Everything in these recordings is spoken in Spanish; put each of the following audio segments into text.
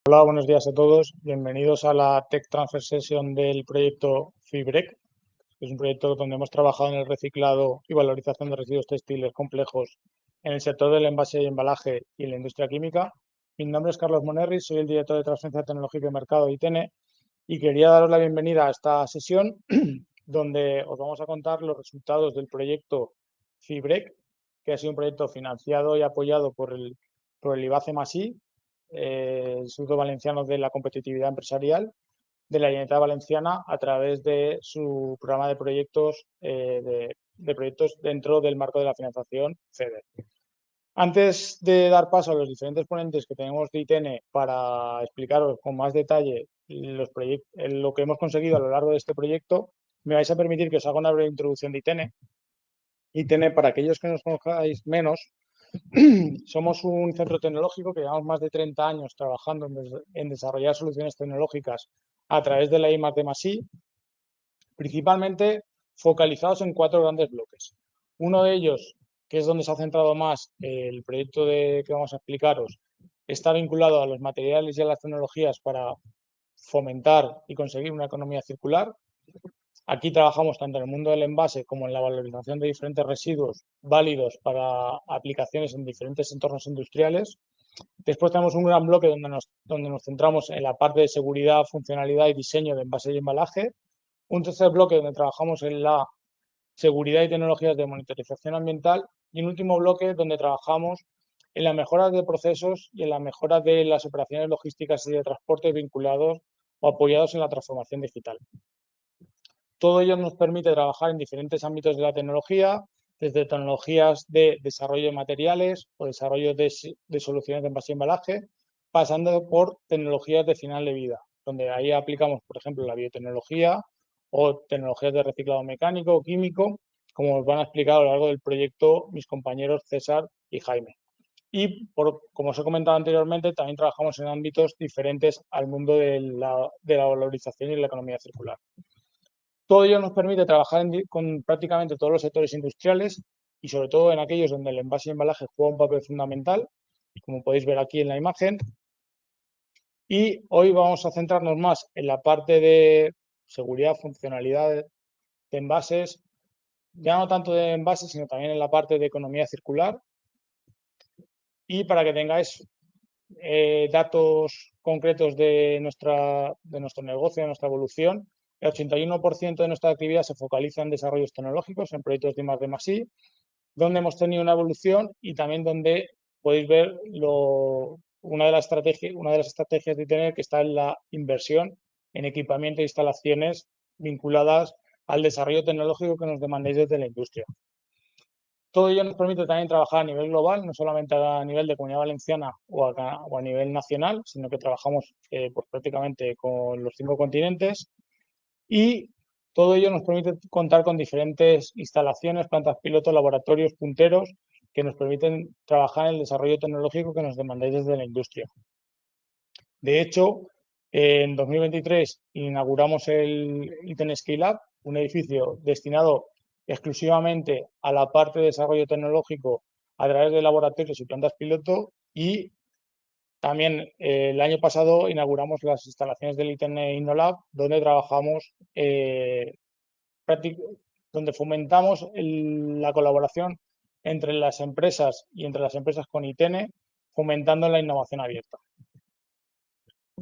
Hola, buenos días a todos. Bienvenidos a la Tech Transfer Session del proyecto FIBREC, que es un proyecto donde hemos trabajado en el reciclado y valorización de residuos textiles complejos en el sector del envase y embalaje y en la industria química. Mi nombre es Carlos Monerri, soy el director de Transferencia Tecnológica y Mercado de ITENE y quería daros la bienvenida a esta sesión donde os vamos a contar los resultados del proyecto FIBREC, que ha sido un proyecto financiado y apoyado por el IBACE+I, Instituto Valenciano de la Competitividad Empresarial de la Generalitat Valenciana, a través de su programa de proyectos, de proyectos dentro del marco de la financiación FEDER. Antes de dar paso a los diferentes ponentes que tenemos de ITENE para explicaros con más detalle lo que hemos conseguido a lo largo de este proyecto, me vais a permitir que os haga una breve introducción de ITENE. ITENE, para aquellos que nos conozcáis menos, somos un centro tecnológico que llevamos más de 30 años trabajando en desarrollar soluciones tecnológicas a través de la I+D+I, principalmente focalizados en 4 grandes bloques. Uno de ellos, que es donde se ha centrado más el proyecto que vamos a explicaros, está vinculado a los materiales y a las tecnologías para fomentar y conseguir una economía circular. Aquí trabajamos tanto en el mundo del envase como en la valorización de diferentes residuos válidos para aplicaciones en diferentes entornos industriales. Después tenemos un gran bloque donde nos centramos en la parte de seguridad, funcionalidad y diseño de envase y embalaje. Un tercer bloque donde trabajamos en la seguridad y tecnologías de monitorización ambiental. Y un último bloque donde trabajamos en la mejora de procesos y en la mejora de las operaciones logísticas y de transporte vinculados o apoyados en la transformación digital. Todo ello nos permite trabajar en diferentes ámbitos de la tecnología, desde tecnologías de desarrollo de materiales o desarrollo de soluciones de envase y embalaje, pasando por tecnologías de final de vida, donde ahí aplicamos, por ejemplo, la biotecnología o tecnologías de reciclado mecánico o químico, como os van a explicar a lo largo del proyecto mis compañeros César y Jaime. Y, como os he comentado anteriormente, también trabajamos en ámbitos diferentes al mundo de la valorización y la economía circular. Todo ello nos permite trabajar con prácticamente todos los sectores industriales y sobre todo en aquellos donde el envase y embalaje juega un papel fundamental, como podéis ver aquí en la imagen. Y hoy vamos a centrarnos más en la parte de seguridad, funcionalidad de envases, ya no tanto de envases, sino también en la parte de economía circular. Y para que tengáis datos concretos de nuestro negocio, de nuestra evolución, el 81% de nuestra actividad se focaliza en desarrollos tecnológicos, en proyectos de I+D+I, donde hemos tenido una evolución y también donde podéis ver una de las estrategias de tener que está en la inversión en equipamiento e instalaciones vinculadas al desarrollo tecnológico que nos demandéis desde la industria. Todo ello nos permite también trabajar a nivel global, no solamente a nivel de Comunidad Valenciana o a nivel nacional, sino que trabajamos pues prácticamente con los 5 continentes. Y todo ello nos permite contar con diferentes instalaciones, plantas piloto, laboratorios punteros que nos permiten trabajar en el desarrollo tecnológico que nos demandáis desde la industria. De hecho, en 2023 inauguramos el ITENE Scale Up, un edificio destinado exclusivamente a la parte de desarrollo tecnológico a través de laboratorios y plantas piloto, y también el año pasado inauguramos las instalaciones del ITENE InnoLab, donde trabajamos, donde fomentamos la colaboración entre las empresas y entre las empresas con ITENE, fomentando la innovación abierta.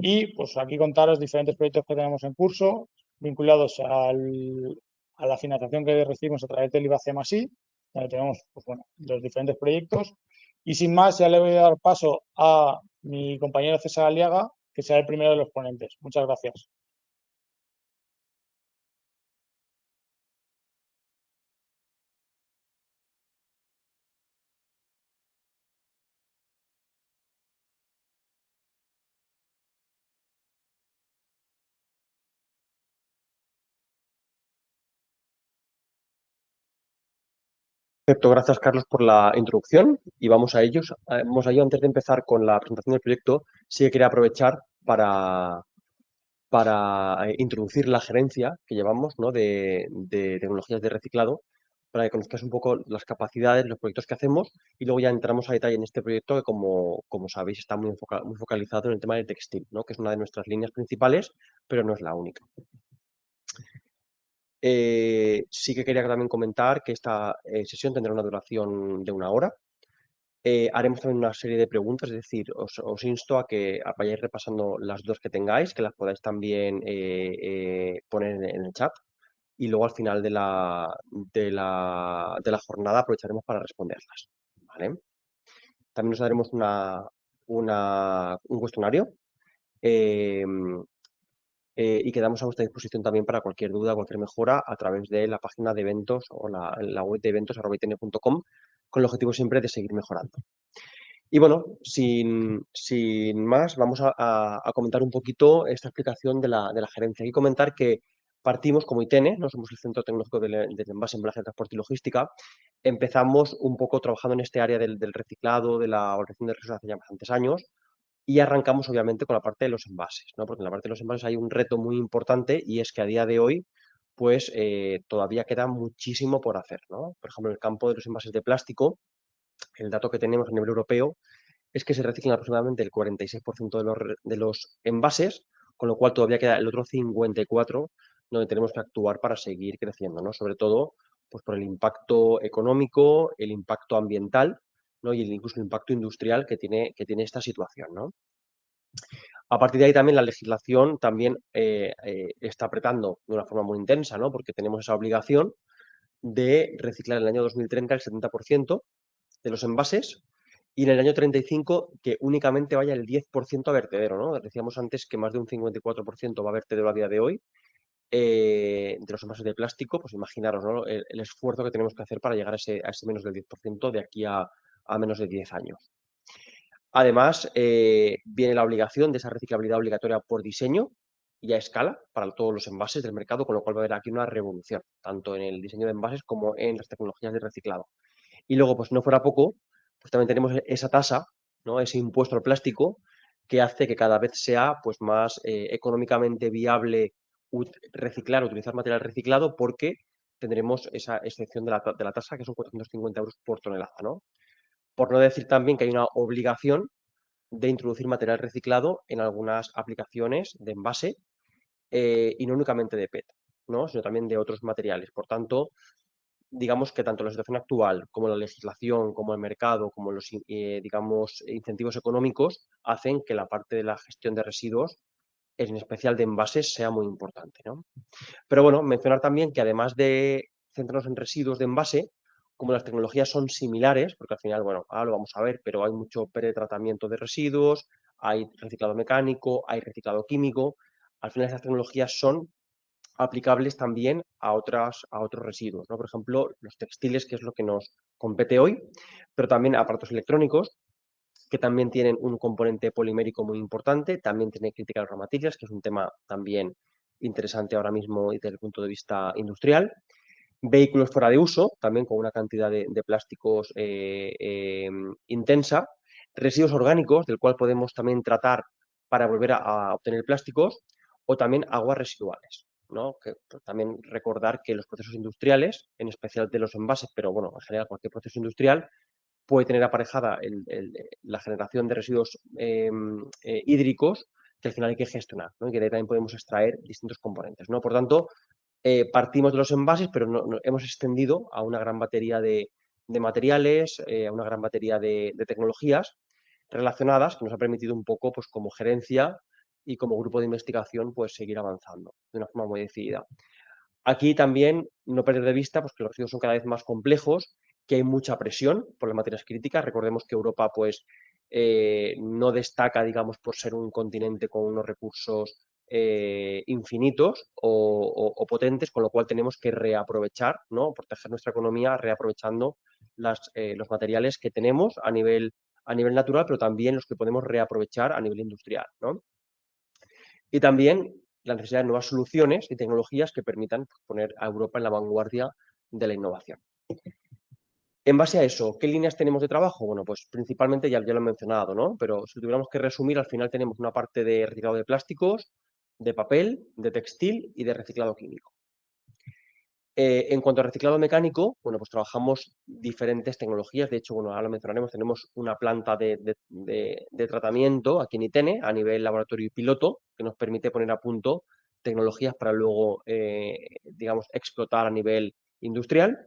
Y pues aquí contaros diferentes proyectos que tenemos en curso vinculados a la financiación que recibimos a través del IBACE+I, donde tenemos pues, bueno, los diferentes proyectos. Y sin más, ya le voy a dar paso a mi compañero César Aliaga, que será el primero de los ponentes. Muchas gracias. Perfecto, gracias Carlos por la introducción y vamos a ellos. Vamos a ello. Antes de empezar con la presentación del proyecto, sí que quería aprovechar para introducir la gerencia que llevamos, ¿no?, de tecnologías de reciclado, para que conozcas un poco las capacidades, los proyectos que hacemos y luego ya entramos a detalle en este proyecto que, como sabéis, está muy focalizado en el tema del textil, ¿no? Que es una de nuestras líneas principales, pero no es la única. Sí que quería también comentar que esta sesión tendrá una duración de 1 hora. Haremos también una serie de preguntas, es decir, os insto a que vayáis repasando las dudas que tengáis, que las podáis también poner en el chat y luego al final de la jornada aprovecharemos para responderlas. ¿Vale? También os daremos un cuestionario eh, y quedamos a vuestra disposición también para cualquier duda, cualquier mejora a través de la página de eventos o la web de eventos@itn.com con el objetivo siempre de seguir mejorando. Y bueno, sin más, vamos a comentar un poquito esta explicación de la gerencia. Y comentar que partimos como ITENE, no somos el Centro Tecnológico del Envase, Embalaje, Transporte y Logística. Empezamos un poco trabajando en este área del reciclado, de la organización de residuos hace ya bastantes años. Y arrancamos obviamente con la parte de los envases, ¿no? Porque en la parte de los envases hay un reto muy importante y es que a día de hoy, pues todavía queda muchísimo por hacer, ¿no? Por ejemplo, en el campo de los envases de plástico, el dato que tenemos a nivel europeo es que se reciclan aproximadamente el 46% de los envases, con lo cual todavía queda el otro 54% donde tenemos que actuar para seguir creciendo, ¿no? Sobre todo, pues por el impacto económico, el impacto ambiental, ¿no? Y incluso el impacto industrial que tiene esta situación, ¿no? A partir de ahí también la legislación también está apretando de una forma muy intensa, ¿no? Porque tenemos esa obligación de reciclar en el año 2030 el 70% de los envases y en el año 35 que únicamente vaya el 10% a vertedero, ¿no? Decíamos antes que más de un 54% va a vertedero a día de hoy de los envases de plástico, pues imaginaros, ¿no? El esfuerzo que tenemos que hacer para llegar a ese menos del 10% de aquí a menos de 10 años. Además, viene la obligación de esa reciclabilidad obligatoria por diseño y a escala para todos los envases del mercado, con lo cual va a haber aquí una revolución, tanto en el diseño de envases como en las tecnologías de reciclado. Y luego, pues no fuera poco, pues también tenemos esa tasa, ¿no? Ese impuesto al plástico que hace que cada vez sea pues, más económicamente viable reciclar, utilizar material reciclado porque tendremos esa excepción de la tasa que son 450 euros por tonelada, ¿no? Por no decir también que hay una obligación de introducir material reciclado en algunas aplicaciones de envase y no únicamente de PET, ¿no? Sino también de otros materiales. Por tanto, digamos que tanto la situación actual como la legislación, como el mercado, como los, digamos, incentivos económicos hacen que la parte de la gestión de residuos, en especial de envases, sea muy importante, ¿no? Pero bueno, mencionar también que además de centrarnos en residuos de envase, como las tecnologías son similares, porque al final, bueno, ahora lo vamos a ver, pero hay mucho pretratamiento de residuos, hay reciclado mecánico, hay reciclado químico. Al final, estas tecnologías son aplicables también a otros residuos, ¿no? Por ejemplo, los textiles, que es lo que nos compete hoy, pero también aparatos electrónicos, que también tienen un componente polimérico muy importante, también tiene críticas raw materials, que es un tema también interesante ahora mismo desde el punto de vista industrial. Vehículos fuera de uso, también con una cantidad de plásticos intensa. Residuos orgánicos, del cual podemos también tratar para volver a obtener plásticos, o también aguas residuales, ¿no? Que, pues, también recordar que los procesos industriales, en especial de los envases, pero bueno, en general cualquier proceso industrial, puede tener aparejada la generación de residuos hídricos que al final hay que gestionar, ¿no? Y que de ahí también podemos extraer distintos componentes, ¿no? Por tanto, partimos de los envases, pero hemos extendido a una gran batería de materiales, a una gran batería de tecnologías relacionadas que nos ha permitido un poco, pues como gerencia y como grupo de investigación, pues seguir avanzando de una forma muy decidida. Aquí también no perder de vista pues, que los residuos son cada vez más complejos, que hay mucha presión por las materias críticas. Recordemos que Europa pues, no destaca, digamos, por ser un continente con unos recursos infinitos o potentes, con lo cual tenemos que reaprovechar, ¿no? Proteger nuestra economía reaprovechando los materiales que tenemos a nivel natural, pero también los que podemos reaprovechar a nivel industrial, ¿no? Y también la necesidad de nuevas soluciones y tecnologías que permitan poner a Europa en la vanguardia de la innovación. En base a eso, ¿qué líneas tenemos de trabajo? Bueno, pues principalmente ya lo he mencionado, ¿no? Pero si tuviéramos que resumir, al final tenemos una parte de reciclado de plásticos, de papel, de textil y de reciclado químico. En cuanto a reciclado mecánico, bueno, pues trabajamos diferentes tecnologías. De hecho, bueno, ahora lo mencionaremos, tenemos una planta de tratamiento aquí en Itene a nivel laboratorio y piloto que nos permite poner a punto tecnologías para luego, digamos, explotar a nivel industrial.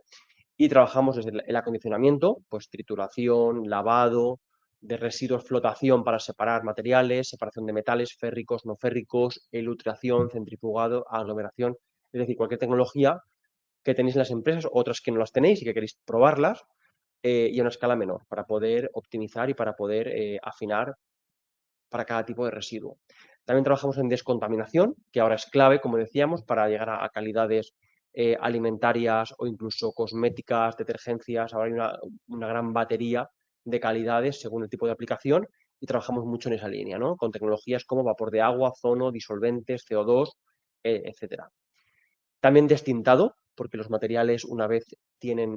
Y trabajamos desde el acondicionamiento, pues trituración, lavado, de residuos, flotación para separar materiales, separación de metales férricos, no férricos, elutración, centrifugado, aglomeración, es decir, cualquier tecnología que tenéis en las empresas, otras que no las tenéis y que queréis probarlas, y a una escala menor, para poder optimizar y para poder afinar para cada tipo de residuo. También trabajamos en descontaminación, que ahora es clave, como decíamos, para llegar a calidades alimentarias o incluso cosméticas, detergencias. Ahora hay una gran batería de calidades según el tipo de aplicación y trabajamos mucho en esa línea, ¿no? Con tecnologías como vapor de agua, ozono, disolventes, CO2, etcétera. También destintado, porque los materiales una vez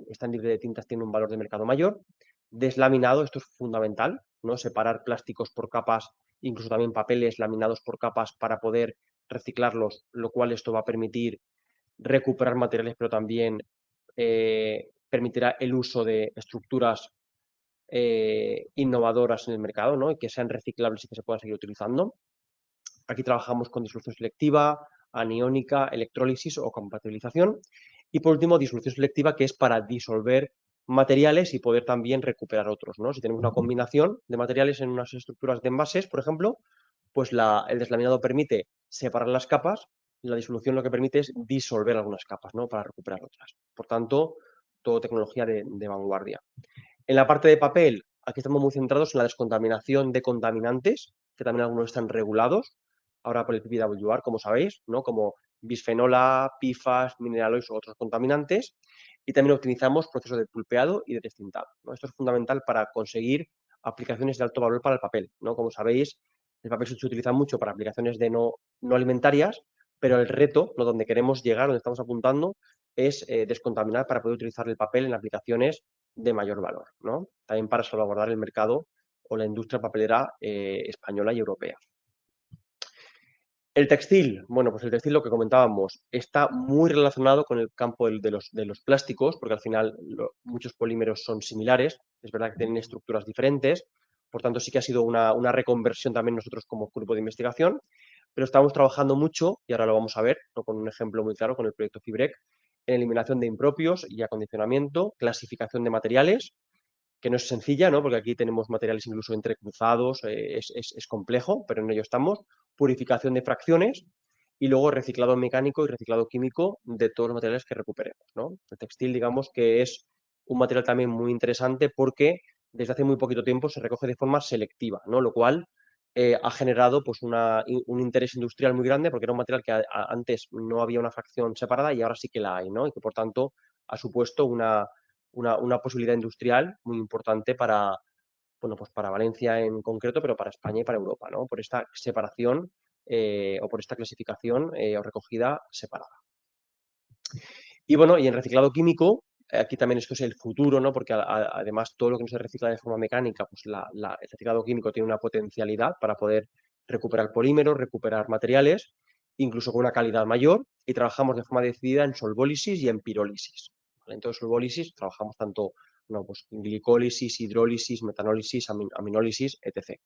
están libres de tintas, tienen un valor de mercado mayor. Deslaminado, esto es fundamental, ¿no? Separar plásticos por capas, incluso también papeles laminados por capas para poder reciclarlos, lo cual esto va a permitir recuperar materiales, pero también permitirá el uso de estructuras innovadoras en el mercado, ¿no? Y que sean reciclables y que se puedan seguir utilizando. Aquí trabajamos con disolución selectiva, aniónica, electrólisis o compatibilización. Y por último, disolución selectiva, que es para disolver materiales y poder también recuperar otros, ¿no? Si tenemos una combinación de materiales en unas estructuras de envases, por ejemplo, pues el deslaminado permite separar las capas, la disolución lo que permite es disolver algunas capas, ¿no? Para recuperar otras. Por tanto, todo tecnología de vanguardia. En la parte de papel, aquí estamos muy centrados en la descontaminación de contaminantes, que también algunos están regulados, ahora por el PPWR, como sabéis, ¿no? Como bisfenol A, PFAS, mineraloides u otros contaminantes. Y también optimizamos procesos de pulpeado y de destintado, ¿no? Esto es fundamental para conseguir aplicaciones de alto valor para el papel, ¿no? Como sabéis, el papel se utiliza mucho para aplicaciones de no alimentarias, pero el reto, ¿no? Donde queremos llegar, donde estamos apuntando, es descontaminar para poder utilizar el papel en aplicaciones de mayor valor, ¿no? También para salvaguardar el mercado o la industria papelera española y europea. El textil, bueno, pues el textil, lo que comentábamos, está muy relacionado con el campo de los plásticos, porque al final muchos polímeros son similares, es verdad que tienen estructuras diferentes, por tanto sí que ha sido una reconversión también nosotros como grupo de investigación, pero estamos trabajando mucho, y ahora lo vamos a ver, ¿no? Con un ejemplo muy claro, con el proyecto Fibrec, en eliminación de impropios y acondicionamiento, clasificación de materiales, que no es sencilla, ¿no? Porque aquí tenemos materiales incluso entrecruzados, es complejo, pero en ello estamos. Purificación de fracciones y luego reciclado mecánico y reciclado químico de todos los materiales que recuperemos, ¿no? El textil, digamos que es un material también muy interesante porque desde hace muy poquito tiempo se recoge de forma selectiva, ¿no? Lo cual ha generado pues un interés industrial muy grande porque era un material que antes no había una fracción separada y ahora sí que la hay, ¿no? Y que por tanto ha supuesto una posibilidad industrial muy importante para, bueno, pues para Valencia en concreto, pero para España y para Europa, ¿no? Por esta separación o por esta clasificación o recogida separada. Y bueno, y en reciclado químico, aquí también esto es el futuro, ¿no? Porque además todo lo que no se recicla de forma mecánica, pues el reciclado químico tiene una potencialidad para poder recuperar polímeros, recuperar materiales, incluso con una calidad mayor, y trabajamos de forma decidida en solvólisis y en pirólisis. ¿Vale? Entonces, solvólisis trabajamos tanto, no, pues, glicólisis, hidrólisis, metanólisis, aminólisis, etc.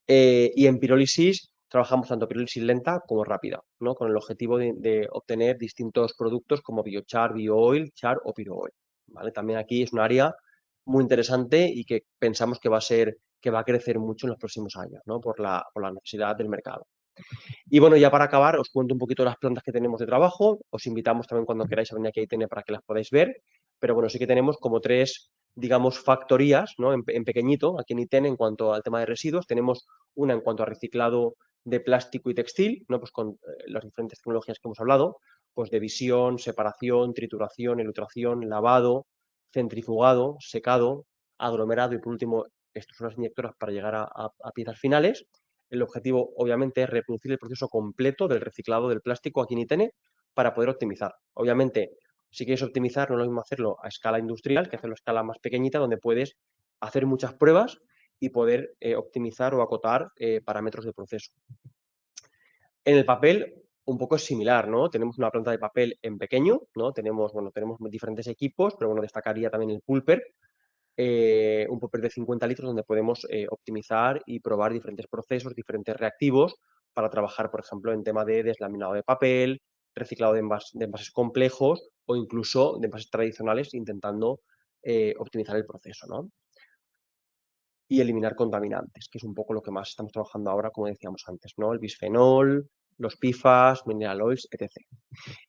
Y en pirólisis trabajamos tanto pirólisis lenta como rápida, ¿no? Con el objetivo de obtener distintos productos como biochar, biooil, char o pirooil, ¿vale? También aquí es un área muy interesante y que pensamos que va a crecer mucho en los próximos años, ¿no? Por la necesidad del mercado. Y bueno, ya para acabar, os cuento un poquito las plantas que tenemos de trabajo. Os invitamos también cuando queráis a venir aquí a ITN para que las podáis ver. Pero bueno, sí que tenemos como tres, digamos, factorías, ¿no? En pequeñito, aquí en ITN, en cuanto al tema de residuos. Tenemos una en cuanto a reciclado de plástico y textil, ¿no? Pues con las diferentes tecnologías que hemos hablado, pues de visión, separación, trituración, elutración, lavado, centrifugado, secado, aglomerado y por último, extrusiones inyectoras para llegar a piezas finales. El objetivo, obviamente, es reproducir el proceso completo del reciclado del plástico aquí en ITN para poder optimizar. Obviamente, si quieres optimizar, no es lo mismo hacerlo a escala industrial que hacerlo a escala más pequeñita, donde puedes hacer muchas pruebas y poder optimizar o acotar parámetros de proceso. En el papel, un poco es similar, ¿no? Tenemos una planta de papel en pequeño, ¿no? Tenemos diferentes equipos, pero bueno, destacaría también el pulper, un pulper de 50 litros donde podemos optimizar y probar diferentes procesos, diferentes reactivos para trabajar, por ejemplo, en tema de deslaminado de papel, reciclado de envases complejos o incluso de envases tradicionales, intentando optimizar el proceso, ¿no? Y eliminar contaminantes, que es un poco lo que más estamos trabajando ahora, como decíamos antes, ¿no? El bisfenol, los PFAS, mineral oils, etc.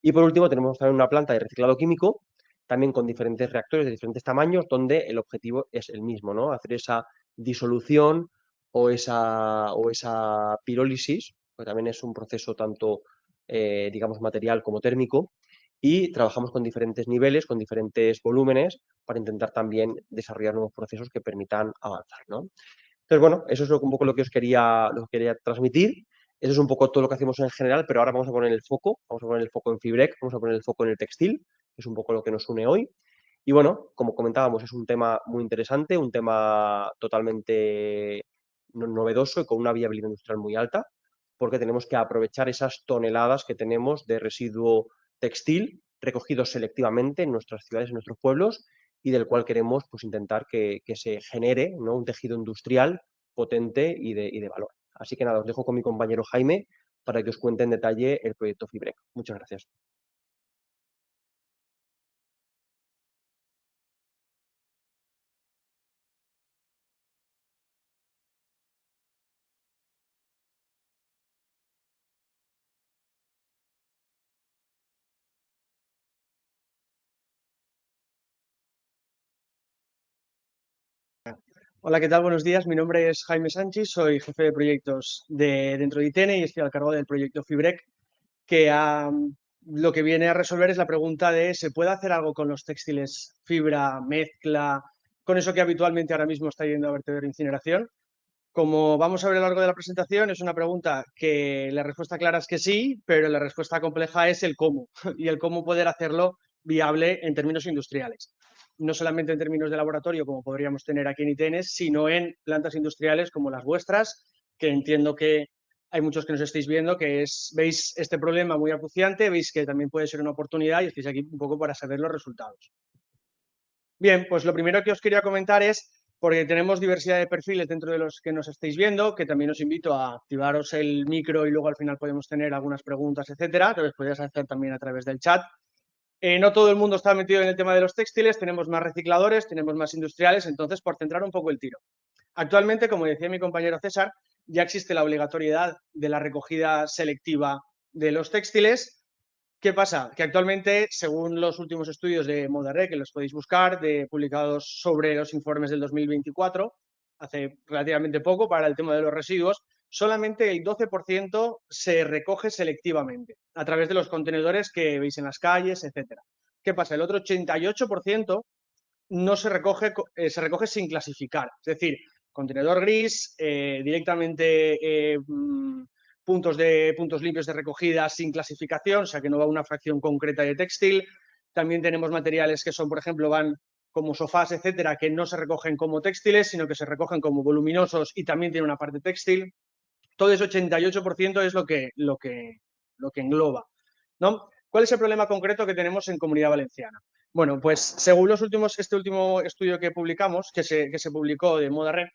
Y por último, tenemos también una planta de reciclado químico, también con diferentes reactores de diferentes tamaños, donde el objetivo es el mismo, ¿no? Hacer esa disolución o esa pirólisis, que también es un proceso tanto, digamos, material como térmico, y trabajamos con diferentes niveles, con diferentes volúmenes, para intentar también desarrollar nuevos procesos que permitan avanzar, ¿no? Entonces, bueno, eso es un poco lo que quería transmitir. Eso es un poco todo lo que hacemos en general, pero ahora vamos a poner el foco en Fibrec, vamos a poner el foco en el textil, que es un poco lo que nos une hoy. Y bueno, como comentábamos, es un tema muy interesante, un tema totalmente novedoso y con una viabilidad industrial muy alta, porque tenemos que aprovechar esas toneladas que tenemos de residuo textil recogidos selectivamente en nuestras ciudades, en nuestros pueblos, y del cual queremos pues, intentar que se genere, ¿no? Un tejido industrial potente y de valor. Así que nada, os dejo con mi compañero Jaime para que os cuente en detalle el proyecto Fibrec. Muchas gracias. Hola, ¿qué tal? Buenos días. Mi nombre es Jaime Sánchez, soy jefe de proyectos dentro de ITENE y estoy al cargo del proyecto Fibrec, que lo que viene a resolver es la pregunta de ¿se puede hacer algo con los textiles fibra, mezcla, con eso que habitualmente ahora mismo está yendo a vertedero e incineración? Como vamos a ver a lo largo de la presentación, es una pregunta que la respuesta clara es que sí, pero la respuesta compleja es el cómo y el cómo poder hacerlo viable en términos industriales. No solamente en términos de laboratorio, como podríamos tener aquí en ITENES, sino en plantas industriales como las vuestras, que entiendo que hay muchos que nos estáis viendo, veis este problema muy acuciante, veis que también puede ser una oportunidad y estáis aquí un poco para saber los resultados. Bien, pues lo primero que os quería comentar es, porque tenemos diversidad de perfiles dentro de los que nos estáis viendo, que también os invito a activaros el micro y luego al final podemos tener algunas preguntas, etcétera, que os podéis hacer también a través del chat. No todo el mundo está metido en el tema de los textiles, tenemos más recicladores, tenemos más industriales, entonces por centrar un poco el tiro. Actualmente, como decía mi compañero César, ya existe la obligatoriedad de la recogida selectiva de los textiles. ¿Qué pasa? Que actualmente, según los últimos estudios de Modaré, que los podéis buscar, publicados sobre los informes del 2024, hace relativamente poco para el tema de los residuos, solamente el 12% se recoge selectivamente a través de los contenedores que veis en las calles, etc. ¿Qué pasa? El otro 88% no se recoge sin clasificar. Es decir, contenedor gris, directamente puntos limpios de recogida sin clasificación, o sea que no va una fracción concreta de textil. También tenemos materiales que son, por ejemplo, van como sofás, etcétera, que no se recogen como textiles, sino que se recogen como voluminosos y también tiene una parte textil. Todo ese 88% es lo que engloba, ¿no? ¿Cuál es el problema concreto que tenemos en Comunidad Valenciana? Bueno, pues según este último estudio que publicamos, que se publicó de Modaré,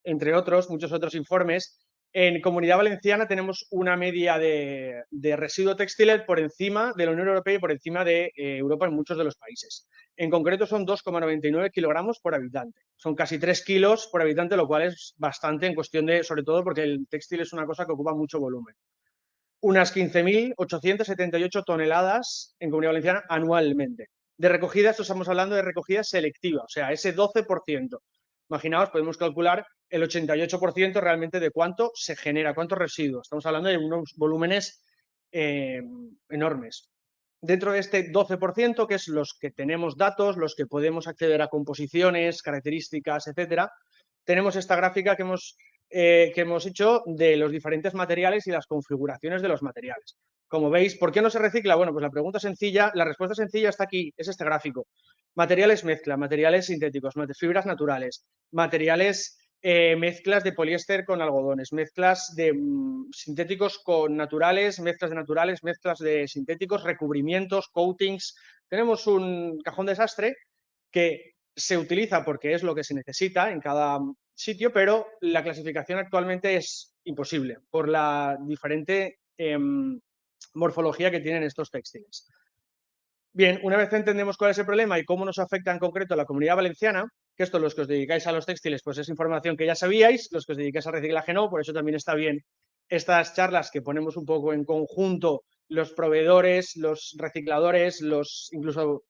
entre otros, muchos otros informes, en Comunidad Valenciana tenemos una media de residuo textil por encima de la Unión Europea y por encima de Europa en muchos de los países. En concreto son 2,99 kilogramos por habitante. Son casi 3 kilos por habitante, lo cual es bastante en cuestión de, sobre todo porque el textil es una cosa que ocupa mucho volumen. Unas 15.878 toneladas en Comunidad Valenciana anualmente. De recogida, esto estamos hablando de recogida selectiva, o sea, ese 12%. Imaginaos, podemos calcular el 88% realmente de cuánto se genera, cuántos residuos. Estamos hablando de unos volúmenes enormes. Dentro de este 12%, que es los que tenemos datos, los que podemos acceder a composiciones, características, etcétera, tenemos esta gráfica que hemos hecho de los diferentes materiales y las configuraciones de los materiales. Como veis, ¿por qué no se recicla? Bueno, pues la respuesta sencilla está aquí, es este gráfico. Materiales mezcla, materiales sintéticos, fibras naturales, materiales mezclas de poliéster con algodones, mezclas de sintéticos con naturales, mezclas de naturales, mezclas de sintéticos, recubrimientos, coatings. Tenemos un cajón desastre que se utiliza porque es lo que se necesita en cada sitio, pero la clasificación actualmente es imposible por la diferente morfología que tienen estos textiles. Bien, una vez entendemos cuál es el problema y cómo nos afecta en concreto a la Comunidad Valenciana, que esto los que os dedicáis a los textiles, pues es información que ya sabíais, los que os dedicáis al reciclaje no, por eso también está bien estas charlas que ponemos un poco en conjunto los proveedores, los recicladores, incluso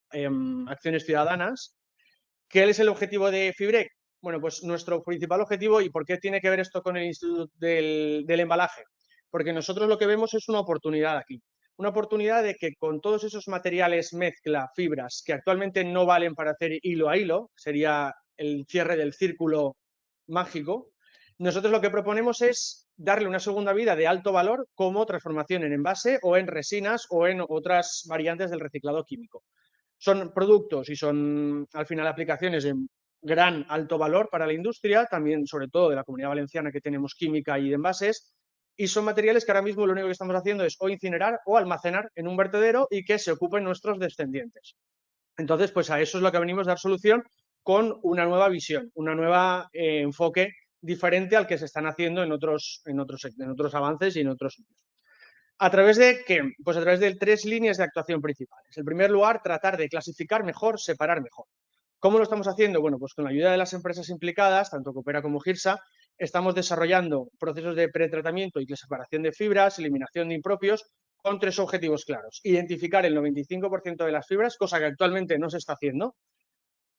acciones ciudadanas. ¿Qué es el objetivo de Fibrec? Bueno, pues nuestro principal objetivo, ¿y por qué tiene que ver esto con el Instituto del Embalaje? Porque nosotros lo que vemos es una oportunidad aquí. Una oportunidad de que con todos esos materiales mezcla, fibras, que actualmente no valen para hacer hilo a hilo, sería el cierre del círculo mágico, nosotros lo que proponemos es darle una segunda vida de alto valor como transformación en envase o en resinas o en otras variantes del reciclado químico. Son productos y son al final aplicaciones de gran alto valor para la industria, también sobre todo de la Comunidad Valenciana que tenemos química y de envases, y son materiales que ahora mismo lo único que estamos haciendo es o incinerar o almacenar en un vertedero y que se ocupen nuestros descendientes. Entonces, pues a eso es lo que venimos a dar solución con una nueva visión, una nueva enfoque diferente al que se están haciendo en otros avances y en otros sitios. ¿A través de qué? Pues a través de 3 líneas de actuación principales. En primer lugar, tratar de clasificar mejor, separar mejor. ¿Cómo lo estamos haciendo? Bueno, pues con la ayuda de las empresas implicadas, tanto Coopera como Girsa, estamos desarrollando procesos de pretratamiento y de separación de fibras, eliminación de impropios, con 3 objetivos claros. Identificar el 95% de las fibras, cosa que actualmente no se está haciendo.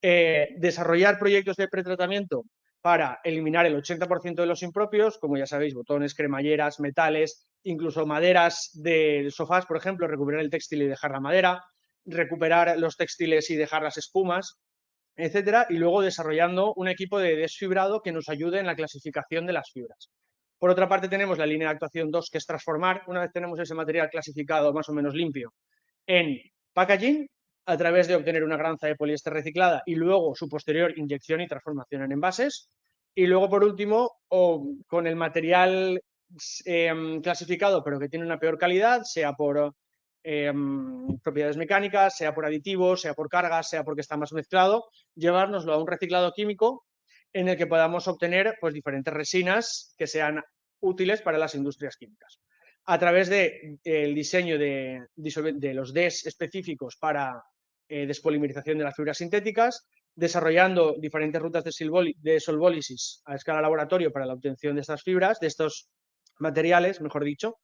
Desarrollar proyectos de pretratamiento para eliminar el 80% de los impropios, como ya sabéis, botones, cremalleras, metales, incluso maderas de sofás, por ejemplo, recuperar el textil y dejar la madera, recuperar los textiles y dejar las espumas, etcétera, y luego desarrollando un equipo de desfibrado que nos ayude en la clasificación de las fibras. Por otra parte, tenemos la línea de actuación 2, que es transformar, una vez tenemos ese material clasificado más o menos limpio, en packaging, a través de obtener una granza de poliéster reciclada y luego su posterior inyección y transformación en envases. Y luego, por último, con el material clasificado pero que tiene una peor calidad, sea por propiedades mecánicas, sea por aditivos, sea por cargas, sea porque está más mezclado, llevárnoslo a un reciclado químico en el que podamos obtener pues, diferentes resinas que sean útiles para las industrias químicas. A través del diseño de los DES específicos para despolimerización de las fibras sintéticas, desarrollando diferentes rutas de solvólisis a escala laboratorio para la obtención de estas fibras, de estos materiales, mejor dicho,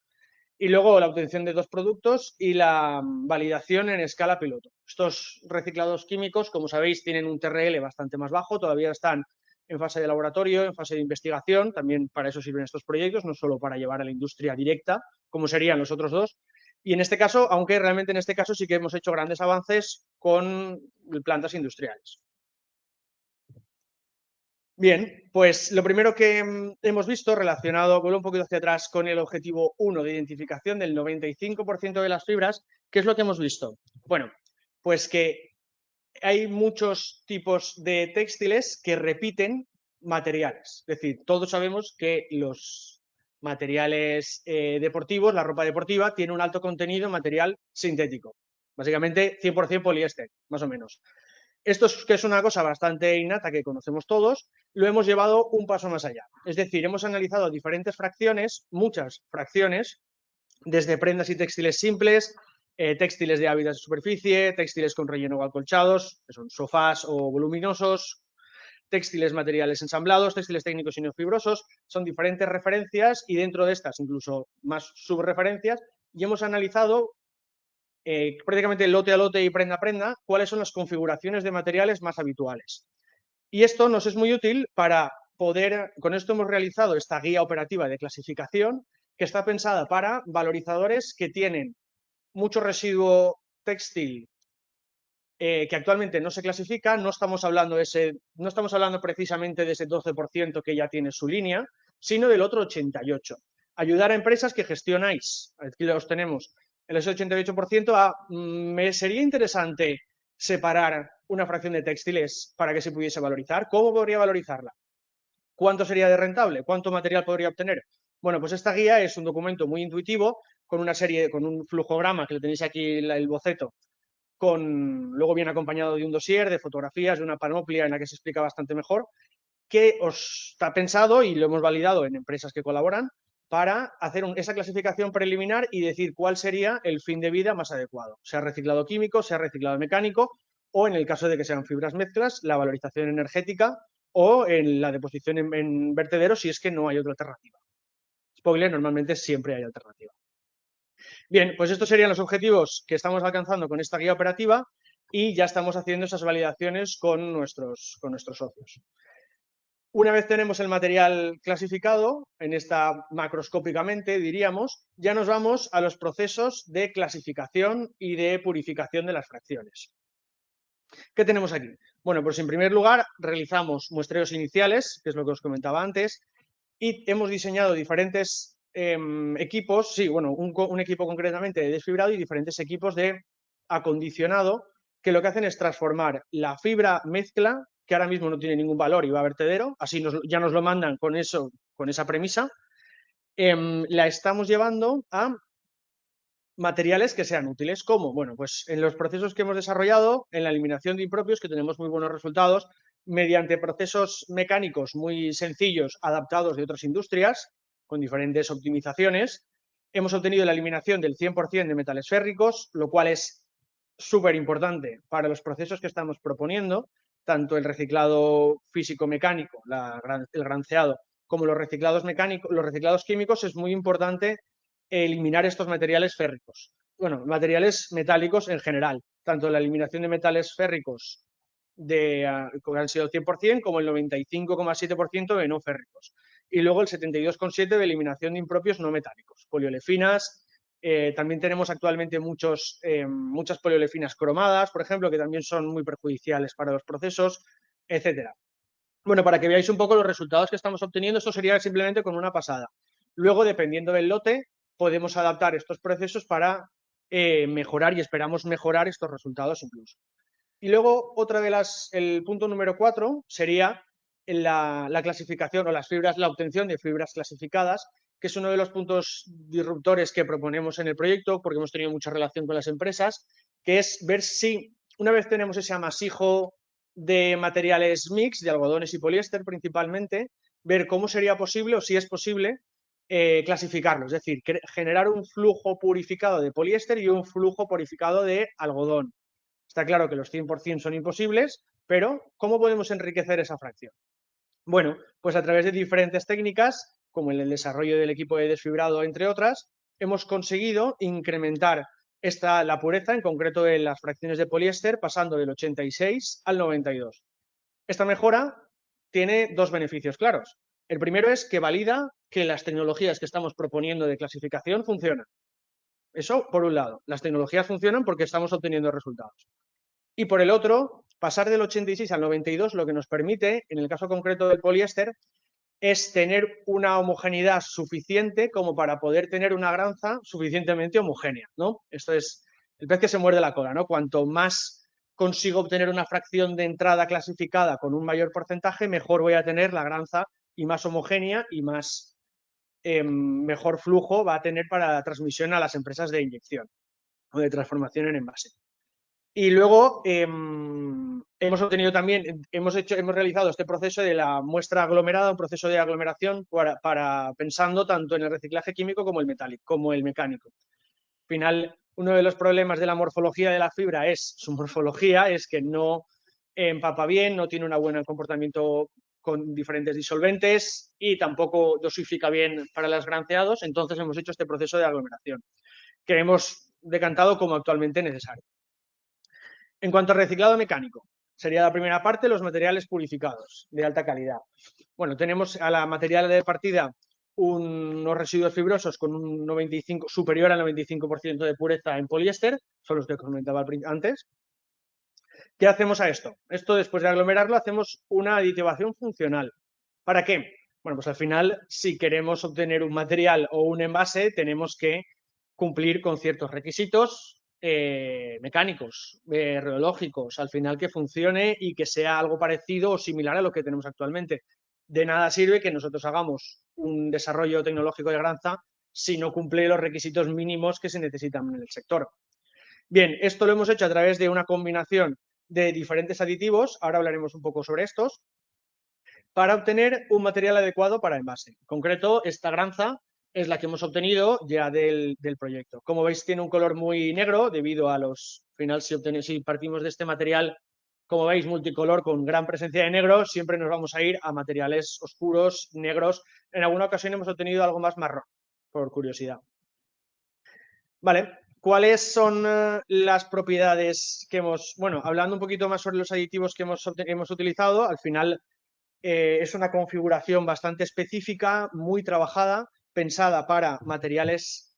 y luego la obtención de 2 productos y la validación en escala piloto. Estos reciclados químicos, como sabéis, tienen un TRL bastante más bajo, todavía están en fase de laboratorio, en fase de investigación, también para eso sirven estos proyectos, no solo para llevar a la industria directa, como serían los otros 2. Y en este caso, aunque realmente en este caso sí que hemos hecho grandes avances con plantas industriales. Bien, pues lo primero que hemos visto relacionado, vuelvo un poquito hacia atrás, con el objetivo 1 de identificación del 95% de las fibras, ¿qué es lo que hemos visto? Bueno, pues que hay muchos tipos de textiles que repiten materiales. Es decir, todos sabemos que los materiales deportivos, la ropa deportiva, tiene un alto contenido en material sintético. Básicamente 100% poliéster, más o menos. Esto es que es una cosa bastante innata que conocemos todos, lo hemos llevado un paso más allá. Es decir, hemos analizado diferentes fracciones, muchas fracciones, desde prendas y textiles simples, textiles de hábitats de superficie, textiles con relleno o acolchados, que son sofás o voluminosos, textiles materiales ensamblados, textiles técnicos y no fibrosos, son diferentes referencias y dentro de estas incluso más subreferencias, y hemos analizado prácticamente lote a lote y prenda a prenda cuáles son las configuraciones de materiales más habituales. Y esto nos es muy útil para poder, con esto hemos realizado esta guía operativa de clasificación que está pensada para valorizadores que tienen mucho residuo textil que actualmente no se clasifica, no estamos hablando precisamente de ese 12% que ya tiene su línea, sino del otro 88%. Ayudar a empresas que gestionáis, aquí los tenemos, el 88% me sería interesante separar una fracción de textiles para que se pudiese valorizar. ¿Cómo podría valorizarla? ¿Cuánto sería de rentable? ¿Cuánto material podría obtener? Bueno, pues esta guía es un documento muy intuitivo con con un flujograma, que lo tenéis aquí el boceto, luego viene acompañado de un dossier, de fotografías, de una panoplia en la que se explica bastante mejor, que os está pensado y lo hemos validado en empresas que colaboran para hacer esa clasificación preliminar y decir cuál sería el fin de vida más adecuado, sea reciclado químico, sea reciclado mecánico, o en el caso de que sean fibras mezclas, la valorización energética o en la deposición en vertederos si es que no hay otra alternativa. Spoiler, normalmente siempre hay alternativa. Bien, pues estos serían los objetivos que estamos alcanzando con esta guía operativa y ya estamos haciendo esas validaciones con nuestros socios. Una vez tenemos el material clasificado, en esta macroscópicamente diríamos, ya nos vamos a los procesos de clasificación y de purificación de las fracciones. ¿Qué tenemos aquí? Bueno, pues en primer lugar realizamos muestreos iniciales, que es lo que os comentaba antes, y hemos diseñado diferentes equipos, un equipo concretamente de desfibrado y diferentes equipos de acondicionado, que lo que hacen es transformar la fibra mezcla, que ahora mismo no tiene ningún valor y va a vertedero, así ya nos lo mandan con esa premisa, la estamos llevando a materiales que sean útiles. ¿Cómo? Bueno, pues en los procesos que hemos desarrollado, en la eliminación de impropios, que tenemos muy buenos resultados, mediante procesos mecánicos muy sencillos, adaptados de otras industrias, con diferentes optimizaciones, hemos obtenido la eliminación del 100% de metales férricos, lo cual es súper importante para los procesos que estamos proponiendo, tanto el reciclado físico-mecánico, el granceado, como los reciclados mecánicos, los reciclados químicos. Es muy importante eliminar estos materiales férricos. Bueno, materiales metálicos en general, tanto la eliminación de metales férricos que han sido 100% como el 95,7% de no férricos. Y luego el 72,7% de eliminación de impropios no metálicos, poliolefinas. También tenemos actualmente muchas poliolefinas cromadas, por ejemplo, que también son muy perjudiciales para los procesos, etcétera. Bueno, para que veáis un poco los resultados que estamos obteniendo, esto sería simplemente con una pasada. Luego, dependiendo del lote, podemos adaptar estos procesos para mejorar y esperamos mejorar estos resultados incluso. Y luego, el punto número 4 sería la clasificación o la obtención de fibras clasificadas, que es uno de los puntos disruptores que proponemos en el proyecto, porque hemos tenido mucha relación con las empresas, que es ver si, una vez tenemos ese amasijo de materiales mix, de algodones y poliéster principalmente, ver cómo sería posible o si es posible clasificarlo, es decir, generar un flujo purificado de poliéster y un flujo purificado de algodón. Está claro que los 100% son imposibles, pero ¿cómo podemos enriquecer esa fracción? Bueno, pues a través de diferentes técnicas, como el desarrollo del equipo de desfibrado, entre otras, hemos conseguido incrementar la pureza, en concreto de las fracciones de poliéster, pasando del 86 al 92. Esta mejora tiene dos beneficios claros. El primero es que valida que las tecnologías que estamos proponiendo de clasificación funcionan. Eso, por un lado, las tecnologías funcionan porque estamos obteniendo resultados. Y por el otro, pasar del 86 al 92 lo que nos permite, en el caso concreto del poliéster, es tener una homogeneidad suficiente como para poder tener una granza suficientemente homogénea, ¿no? Esto es el pez que se muerde la cola, ¿no? Cuanto más consigo obtener una fracción de entrada clasificada con un mayor porcentaje, mejor voy a tener la granza y más homogénea y mejor flujo va a tener para la transmisión a las empresas de inyección o de transformación en envase. Y luego hemos obtenido también, hemos realizado este proceso de la muestra aglomerada, un proceso de aglomeración pensando tanto en el reciclaje químico como el mecánico. Al final, uno de los problemas de la morfología de la fibra es su morfología, es que no empapa bien, no tiene un buen comportamiento con diferentes disolventes y tampoco dosifica bien para los granceados. Entonces hemos hecho este proceso de aglomeración que hemos decantado como actualmente necesario. En cuanto a reciclado mecánico, sería la primera parte, los materiales purificados de alta calidad. Bueno, tenemos a la material de partida unos residuos fibrosos con un 95, superior al 95% de pureza en poliéster, son los que comentaba antes. ¿Qué hacemos a esto? Esto, después de aglomerarlo, hacemos una aditivación funcional. ¿Para qué? Bueno, pues al final, si queremos obtener un material o un envase, tenemos que cumplir con ciertos requisitos mecánicos, rheológicos, al final que funcione y que sea algo parecido o similar a lo que tenemos actualmente. De nada sirve que nosotros hagamos un desarrollo tecnológico de granza si no cumple los requisitos mínimos que se necesitan en el sector. Bien, esto lo hemos hecho a través de una combinación de diferentes aditivos, ahora hablaremos un poco sobre estos, para obtener un material adecuado para envase. En concreto, esta granza es la que hemos obtenido ya del proyecto. Como veis, tiene un color muy negro debido a los, al final, si partimos de este material, como veis, multicolor con gran presencia de negro, siempre nos vamos a ir a materiales oscuros, negros. En alguna ocasión hemos obtenido algo más marrón, por curiosidad. Vale, ¿cuáles son las propiedades que hemos, bueno, hablando un poquito más sobre los aditivos que hemos utilizado, al final es una configuración bastante específica, muy trabajada, pensada para materiales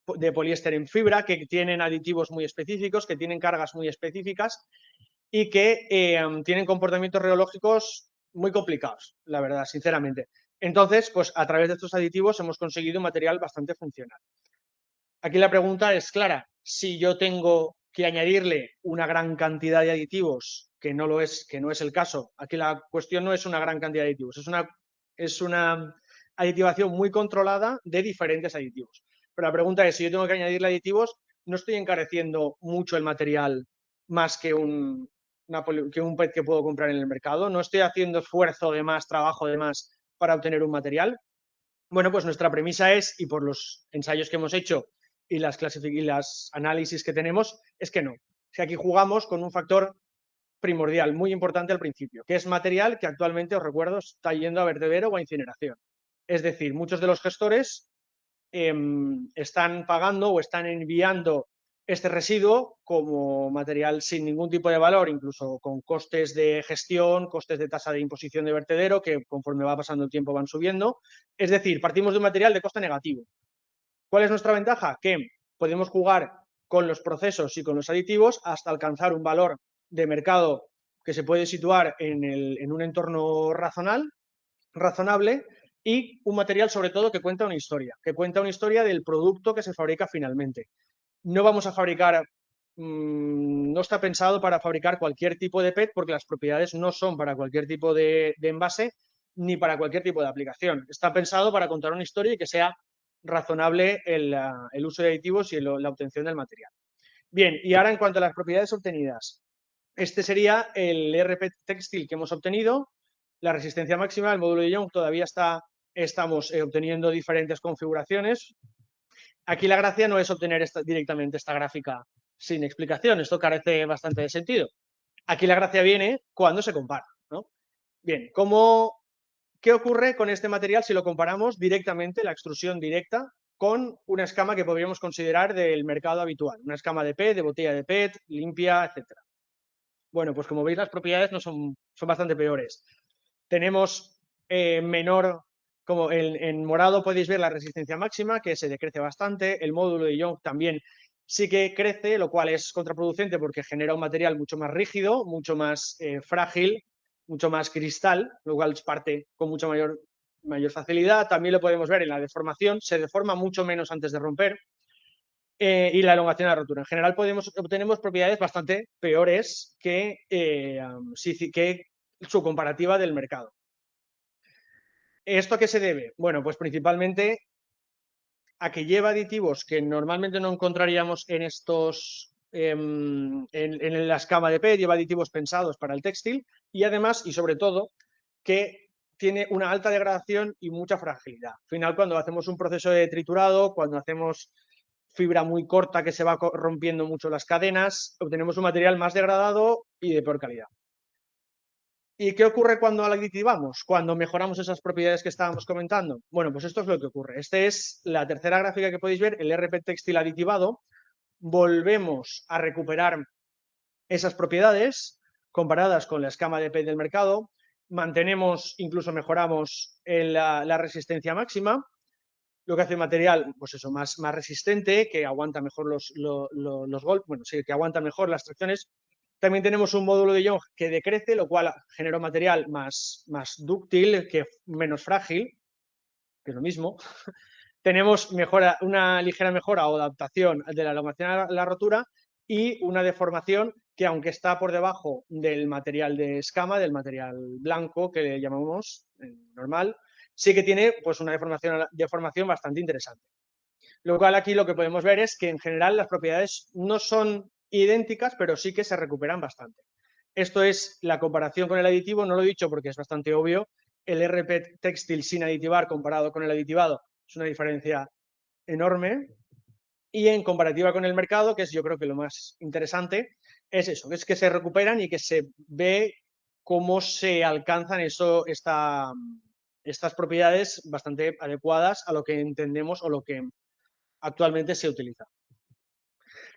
de poliéster en fibra que tienen aditivos muy específicos, que tienen cargas muy específicas y que tienen comportamientos reológicos muy complicados, la verdad, sinceramente. Entonces, pues a través de estos aditivos hemos conseguido un material bastante funcional. Aquí la pregunta es clara, si yo tengo que añadirle una gran cantidad de aditivos, que no es el caso, aquí la cuestión no es una gran cantidad de aditivos, es una aditivación muy controlada de diferentes aditivos. Pero la pregunta es, si yo tengo que añadirle aditivos, no estoy encareciendo mucho el material más que un PET que puedo comprar en el mercado, no estoy haciendo esfuerzo de más, trabajo de más para obtener un material. Bueno, pues nuestra premisa es, y por los ensayos que hemos hecho y las análisis que tenemos, es que no. Si aquí jugamos con un factor primordial, muy importante al principio, que es material que actualmente, os recuerdo, está yendo a vertedero o a incineración. Es decir, muchos de los gestores están pagando o están enviando este residuo como material sin ningún tipo de valor, incluso con costes de gestión, costes de tasa de imposición de vertedero, que conforme va pasando el tiempo van subiendo. Es decir, partimos de un material de coste negativo. ¿Cuál es nuestra ventaja? Que podemos jugar con los procesos y con los aditivos hasta alcanzar un valor de mercado que se puede situar en un entorno razonable y un material sobre todo que cuenta una historia del producto que se fabrica finalmente. No vamos a fabricar, no está pensado para fabricar cualquier tipo de PET porque las propiedades no son para cualquier tipo de envase ni para cualquier tipo de aplicación. Está pensado para contar una historia y que sea razonable el uso de aditivos y la obtención del material. Bien, y ahora en cuanto a las propiedades obtenidas, este sería el ERP textil que hemos obtenido, la resistencia máxima, el módulo de Young todavía estamos obteniendo diferentes configuraciones. Aquí la gracia no es obtener directamente esta gráfica sin explicación, esto carece bastante de sentido. Aquí la gracia viene cuando se compara, ¿no? Bien, ¿qué ocurre con este material si lo comparamos directamente, la extrusión directa, con una escama que podríamos considerar del mercado habitual? Una escama de PET, de botella de PET, limpia, etc. Bueno, pues como veis las propiedades no son bastante peores. Tenemos menor, como en morado podéis ver la resistencia máxima, que se decrece bastante, el módulo de Young también sí que crece, lo cual es contraproducente porque genera un material mucho más rígido, mucho más frágil, mucho más cristal, lo cual parte con mucha mayor facilidad. También lo podemos ver en la deformación, se deforma mucho menos antes de romper. Y la elongación de la rotura. En general obtenemos propiedades bastante peores que su comparativa del mercado. ¿Esto a qué se debe? Bueno, pues principalmente a que lleva aditivos que normalmente no encontraríamos en la escama de PET, lleva aditivos pensados para el textil y además, y sobre todo, que tiene una alta degradación y mucha fragilidad. Al final, cuando hacemos un proceso de triturado, cuando hacemos fibra muy corta que se va rompiendo mucho las cadenas, obtenemos un material más degradado y de peor calidad. ¿Y qué ocurre cuando la aditivamos? Cuando mejoramos esas propiedades que estábamos comentando. Bueno, pues esto es lo que ocurre. Esta es la tercera gráfica que podéis ver, el ERP textil aditivado. Volvemos a recuperar esas propiedades comparadas con la escama de PET del mercado. Mantenemos, incluso mejoramos la resistencia máxima, lo que hace el material, pues eso, más resistente, que aguanta mejor los golpes, bueno, sí, que aguanta mejor las tracciones. También tenemos un módulo de Young que decrece, lo cual genera un material más dúctil, menos frágil, que es lo mismo. Tenemos una ligera mejora o adaptación de la elongación a la rotura y una deformación que, aunque está por debajo del material de escama, del material blanco que le llamamos, normal, sí que tiene pues una deformación bastante interesante. Lo cual aquí lo que podemos ver es que en general las propiedades no son idénticas, pero sí que se recuperan bastante. Esto es la comparación con el aditivo, no lo he dicho porque es bastante obvio. El RP textil sin aditivar comparado con el aditivado es una diferencia enorme. Y en comparativa con el mercado, que es yo creo que lo más interesante, es eso, es que se recuperan y que se ve cómo se alcanzan estas propiedades bastante adecuadas a lo que entendemos o lo que actualmente se utiliza.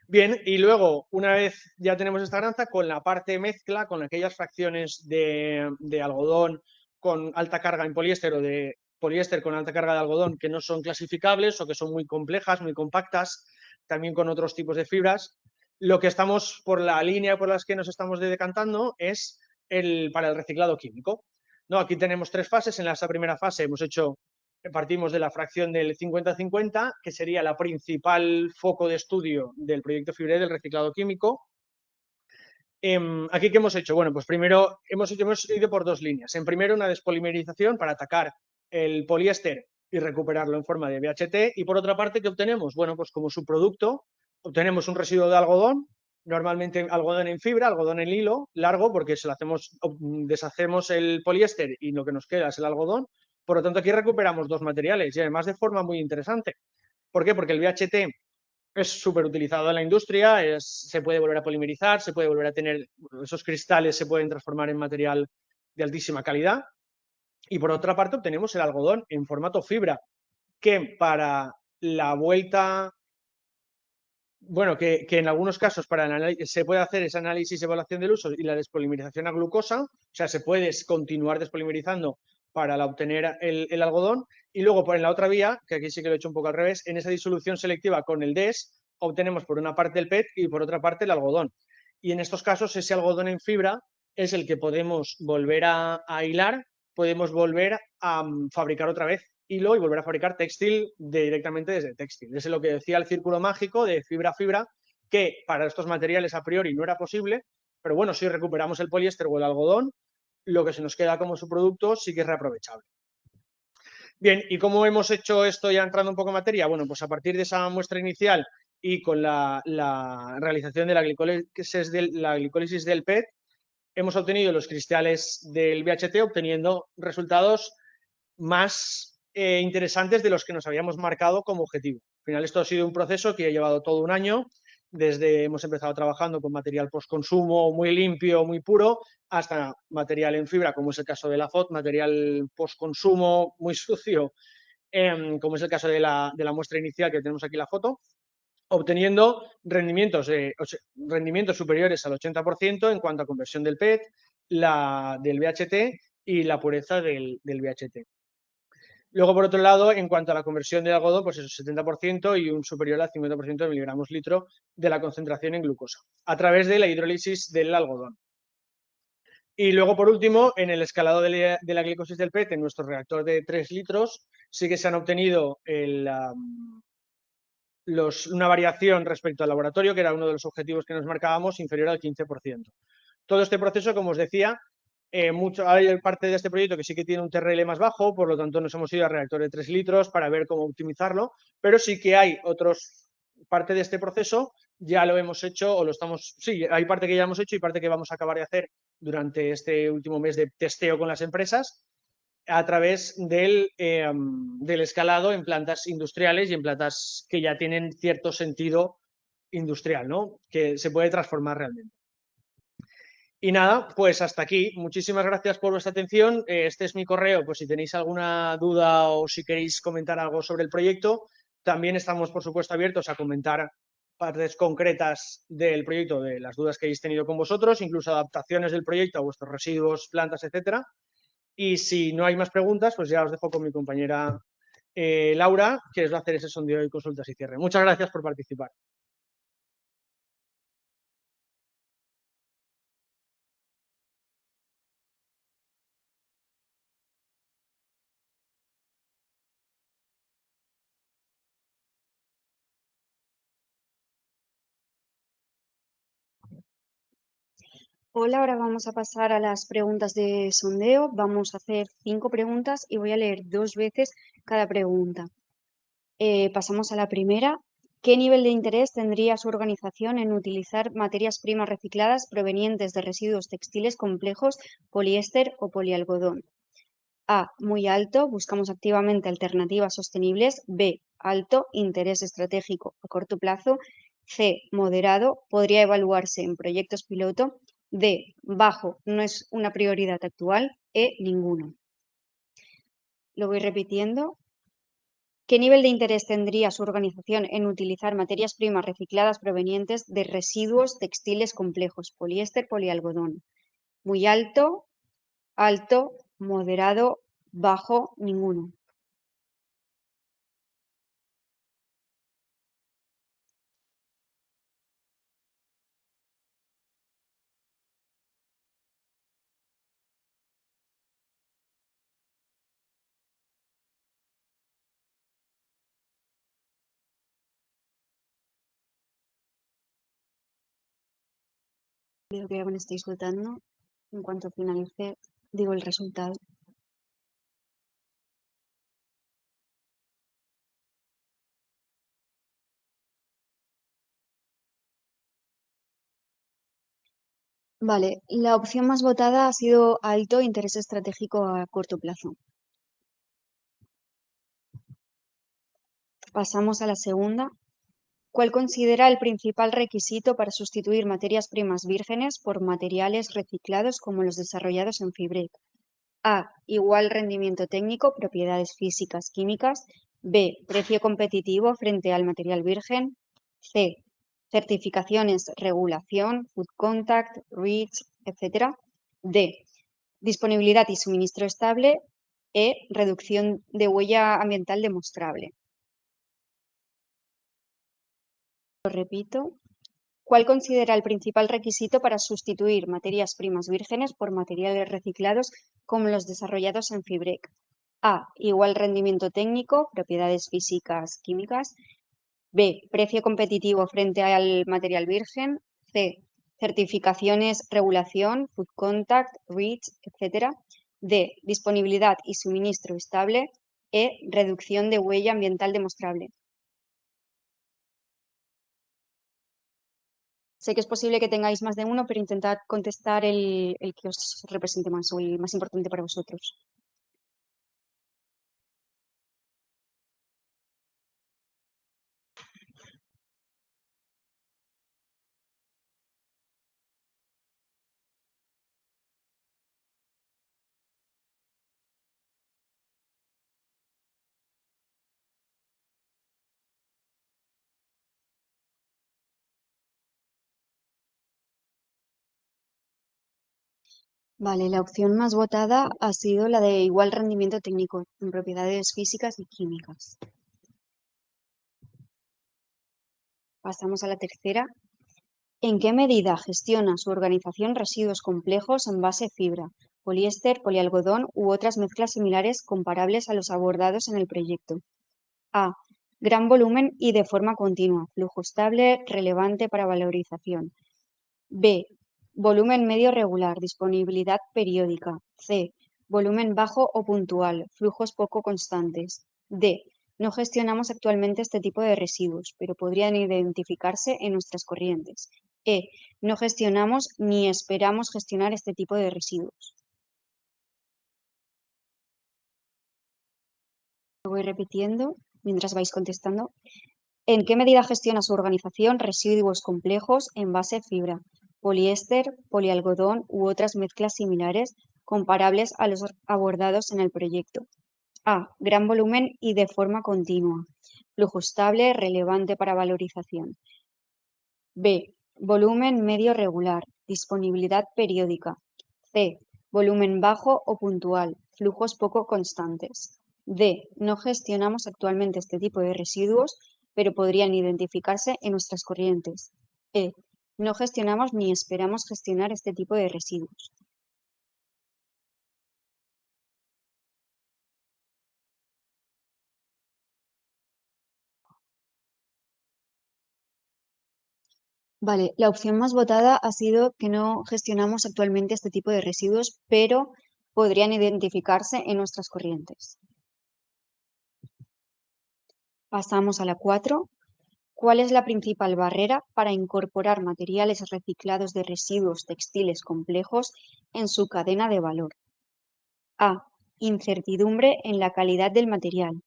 Bien, y luego, una vez ya tenemos esta granza, con la parte mezcla, con aquellas fracciones de algodón con alta carga en poliéster o de poliéster con alta carga de algodón que no son clasificables o que son muy complejas, muy compactas, también con otros tipos de fibras, lo que estamos, por la línea por las que nos estamos decantando es para el reciclado químico. ¿No? Aquí tenemos 3 fases. En esta primera fase partimos de la fracción del 50-50, que sería la principal foco de estudio del proyecto FIBREC del reciclado químico. ¿Aquí qué hemos hecho? Bueno, pues primero hemos ido por 2 líneas. En primero, una despolimerización para atacar el poliéster y recuperarlo en forma de BHT. Y por otra parte, ¿qué obtenemos? Bueno, pues como subproducto obtenemos un residuo de algodón, normalmente algodón en fibra, algodón en hilo, largo, porque deshacemos el poliéster y lo que nos queda es el algodón. Por lo tanto, aquí recuperamos 2 materiales y además de forma muy interesante. ¿Por qué? Porque el BHT es súper utilizado en la industria, se puede volver a polimerizar, se puede volver a tener, esos cristales se pueden transformar en material de altísima calidad. Y por otra parte obtenemos el algodón en formato fibra, que para la vuelta, bueno, que en algunos casos se puede hacer ese análisis y evaluación del uso y la despolimerización a glucosa, o sea, se puede continuar despolimerizando para obtener el algodón, y luego por en la otra vía, que aquí sí que lo he hecho un poco al revés, en esa disolución selectiva con el DES obtenemos por una parte el PET y por otra parte el algodón. Y en estos casos ese algodón en fibra es el que podemos volver a hilar, podemos volver a fabricar otra vez hilo y volver a fabricar textil directamente desde textil. Es lo que decía el círculo mágico de fibra a fibra, que para estos materiales a priori no era posible, pero bueno, si recuperamos el poliéster o el algodón, lo que se nos queda como subproducto sí que es reaprovechable. Bien, ¿y cómo hemos hecho esto ya entrando un poco en materia? Bueno, pues a partir de esa muestra inicial y con la realización de la glicólisis del PET, hemos obtenido los cristales del BHT obteniendo resultados más interesantes de los que nos habíamos marcado como objetivo. Al final esto ha sido un proceso que ha llevado todo un año, hemos empezado trabajando con material postconsumo muy limpio, muy puro, hasta material en fibra, como es el caso de la FOT, material postconsumo muy sucio, como es el caso de la muestra inicial que tenemos aquí la foto, obteniendo rendimientos superiores al 80% en cuanto a conversión del PET, del BHT y la pureza del BHT. Luego, por otro lado, en cuanto a la conversión de algodón, pues eso, 70% y un superior al 50% de miligramos litro de la concentración en glucosa, a través de la hidrólisis del algodón. Y luego, por último, en el escalado de la glicosis del PET, en nuestro reactor de 3 litros, sí que se han obtenido una variación respecto al laboratorio, que era uno de los objetivos que nos marcábamos, inferior al 15%. Todo este proceso, como os decía, hay parte de este proyecto que sí que tiene un TRL más bajo, por lo tanto nos hemos ido a reactor de 3 litros para ver cómo optimizarlo, pero sí que hay parte de este proceso ya lo hemos hecho hay parte que ya hemos hecho y parte que vamos a acabar de hacer durante este último mes de testeo con las empresas a través del escalado en plantas industriales y en plantas que ya tienen cierto sentido industrial, ¿no? Que se puede transformar realmente. Y nada, pues hasta aquí. Muchísimas gracias por vuestra atención. Este es mi correo, pues si tenéis alguna duda o si queréis comentar algo sobre el proyecto. También estamos, por supuesto, abiertos a comentar partes concretas del proyecto, de las dudas que hayáis tenido con vosotros, incluso adaptaciones del proyecto a vuestros residuos, plantas, etcétera. Y si no hay más preguntas, pues ya os dejo con mi compañera Laura, que os va a hacer ese sondeo y consultas y cierre. Muchas gracias por participar. Hola, ahora vamos a pasar a las preguntas de sondeo. Vamos a hacer 5 preguntas y voy a leer 2 veces cada pregunta. Pasamos a la primera. ¿Qué nivel de interés tendría su organización en utilizar materias primas recicladas provenientes de residuos textiles complejos, poliéster o polialgodón? A, muy alto, buscamos activamente alternativas sostenibles. B, alto, interés estratégico a corto plazo. C, moderado, podría evaluarse en proyectos piloto. D, bajo, no es una prioridad actual. E, ninguno. Lo voy repitiendo. ¿Qué nivel de interés tendría su organización en utilizar materias primas recicladas provenientes de residuos textiles complejos, poliéster, polialgodón? Muy alto, alto, moderado, bajo, ninguno. Veo que ya me estáis votando. En cuanto finalice, digo el resultado. Vale, la opción más votada ha sido alto interés estratégico a corto plazo. Pasamos a la segunda. ¿Cuál considera el principal requisito para sustituir materias primas vírgenes por materiales reciclados como los desarrollados en Fibrek? A, igual rendimiento técnico, propiedades físicas, químicas. B, precio competitivo frente al material virgen. C, certificaciones, regulación, food contact, REACH, etc. D, disponibilidad y suministro estable. E, reducción de huella ambiental demostrable. Lo repito. ¿Cuál considera el principal requisito para sustituir materias primas vírgenes por materiales reciclados como los desarrollados en Fibrek? A, igual rendimiento técnico, propiedades físicas, químicas. B, precio competitivo frente al material virgen. C, certificaciones, regulación, food contact, REACH, etc. D, disponibilidad y suministro estable. E, reducción de huella ambiental demostrable. Sé que es posible que tengáis más de uno, pero intentad contestar el que os represente más o el más importante para vosotros. Vale, la opción más votada ha sido la de igual rendimiento técnico en propiedades físicas y químicas. Pasamos a la tercera. ¿En qué medida gestiona su organización residuos complejos en base fibra, poliéster, polialgodón u otras mezclas similares comparables a los abordados en el proyecto? A, gran volumen y de forma continua, flujo estable, relevante para valorización. B, volumen medio regular, disponibilidad periódica. C, volumen bajo o puntual, flujos poco constantes. D, no gestionamos actualmente este tipo de residuos, pero podrían identificarse en nuestras corrientes. E, no gestionamos ni esperamos gestionar este tipo de residuos. Lo voy repitiendo mientras vais contestando. ¿En qué medida gestiona su organización residuos complejos en base fibra, poliéster, polialgodón u otras mezclas similares comparables a los abordados en el proyecto? A, gran volumen y de forma continua, flujo estable, relevante para valorización. B, volumen medio regular, disponibilidad periódica. C, volumen bajo o puntual, flujos poco constantes. D, no gestionamos actualmente este tipo de residuos, pero podrían identificarse en nuestras corrientes. E, no gestionamos ni esperamos gestionar este tipo de residuos. Vale, la opción más votada ha sido que no gestionamos actualmente este tipo de residuos, pero podrían identificarse en nuestras corrientes. Pasamos a la 4. ¿Cuál es la principal barrera para incorporar materiales reciclados de residuos textiles complejos en su cadena de valor? A. Incertidumbre en la calidad del material.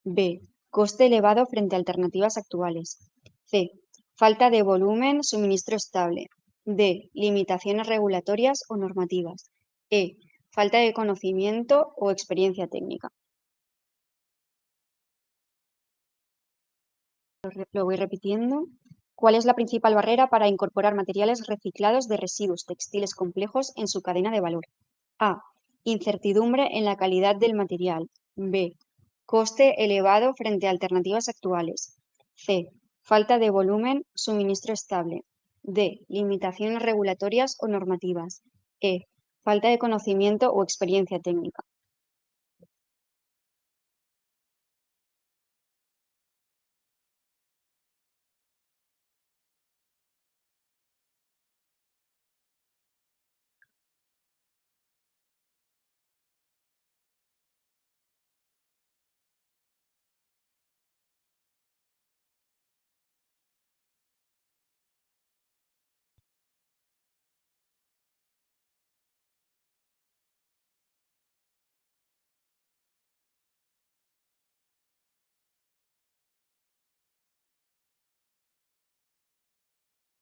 B. Coste elevado frente a alternativas actuales. C. Falta de volumen, suministro estable. D. Limitaciones regulatorias o normativas. E. Falta de conocimiento o experiencia técnica. Lo voy repitiendo. ¿Cuál es la principal barrera para incorporar materiales reciclados de residuos textiles complejos en su cadena de valor? A. Incertidumbre en la calidad del material. B. Coste elevado frente a alternativas actuales. C. Falta de volumen, suministro estable. D. Limitaciones regulatorias o normativas. E. Falta de conocimiento o experiencia técnica.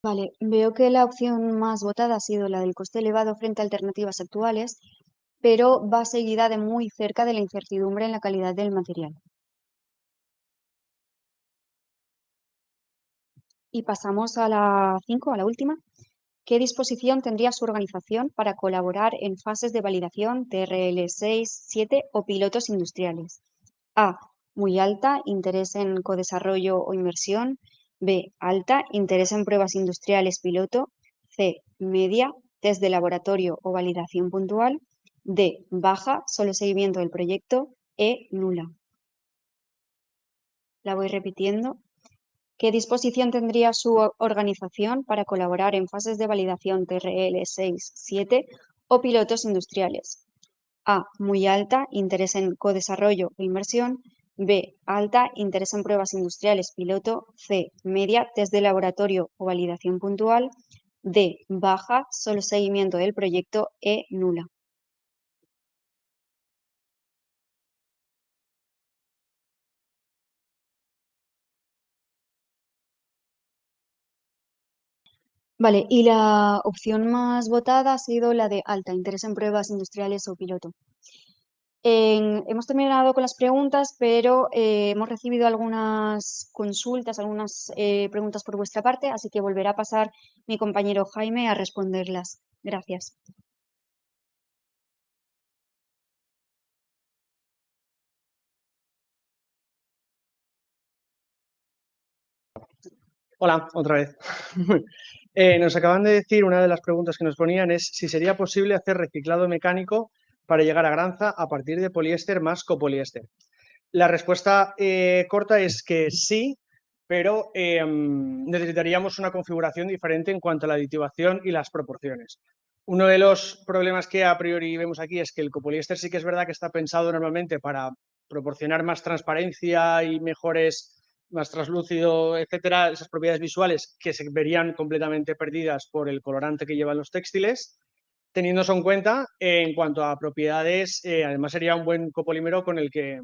Vale, veo que la opción más votada ha sido la del coste elevado frente a alternativas actuales, pero va seguida de muy cerca de la incertidumbre en la calidad del material. Y pasamos a la 5, a la última. ¿Qué disposición tendría su organización para colaborar en fases de validación TRL 6, 7 o pilotos industriales? A. Muy alta, interés en codesarrollo o inversión. B. Alta, interés en pruebas industriales piloto. C. Media, test de laboratorio o validación puntual. D. Baja, solo seguimiento del proyecto. E. Nula. La voy repitiendo. ¿Qué disposición tendría su organización para colaborar en fases de validación TRL 6, 7 o pilotos industriales? A. Muy alta, interés en codesarrollo o inversión. B. Alta, interés en pruebas industriales piloto. C. Media, test de laboratorio o validación puntual. D. Baja, solo seguimiento del proyecto. E. Nula. Vale, y la opción más votada ha sido la de alta, interés en pruebas industriales o piloto. Hemos terminado con las preguntas, pero hemos recibido algunas consultas, algunas preguntas por vuestra parte, así que volverá a pasar mi compañero Jaime a responderlas. Gracias. Hola, otra vez. Nos acaban de decir, una de las preguntas que nos ponían es si sería posible hacer reciclado mecánico para llegar a granza a partir de poliéster más copoliéster. La respuesta corta es que sí, pero necesitaríamos una configuración diferente en cuanto a la aditivación y las proporciones. Uno de los problemas que a priori vemos aquí es que el copoliéster sí que es verdad que está pensado normalmente para proporcionar más transparencia y mejores, más translúcido, etcétera, esas propiedades visuales que se verían completamente perdidas por el colorante que llevan los textiles. Teniendo eso en cuenta, en cuanto a propiedades, además sería un buen copolímero con el que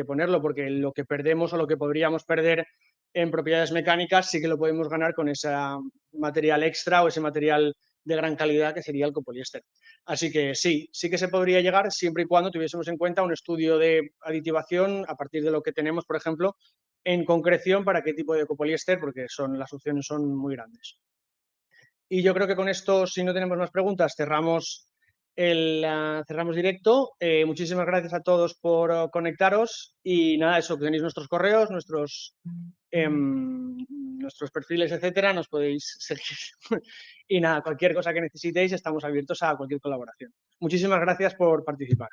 ponerlo, porque lo que perdemos o lo que podríamos perder en propiedades mecánicas sí que lo podemos ganar con ese material extra o ese material de gran calidad que sería el copoliéster. Así que sí que se podría llegar siempre y cuando tuviésemos en cuenta un estudio de aditivación a partir de lo que tenemos, por ejemplo, en concreción para qué tipo de copoliéster, porque las opciones son muy grandes. Y yo creo que con esto, si no tenemos más preguntas, cerramos directo. Muchísimas gracias a todos por conectaros y nada, eso, que tenéis nuestros correos, nuestros perfiles, etcétera, nos podéis seguir. Y nada, cualquier cosa que necesitéis, estamos abiertos a cualquier colaboración. Muchísimas gracias por participar.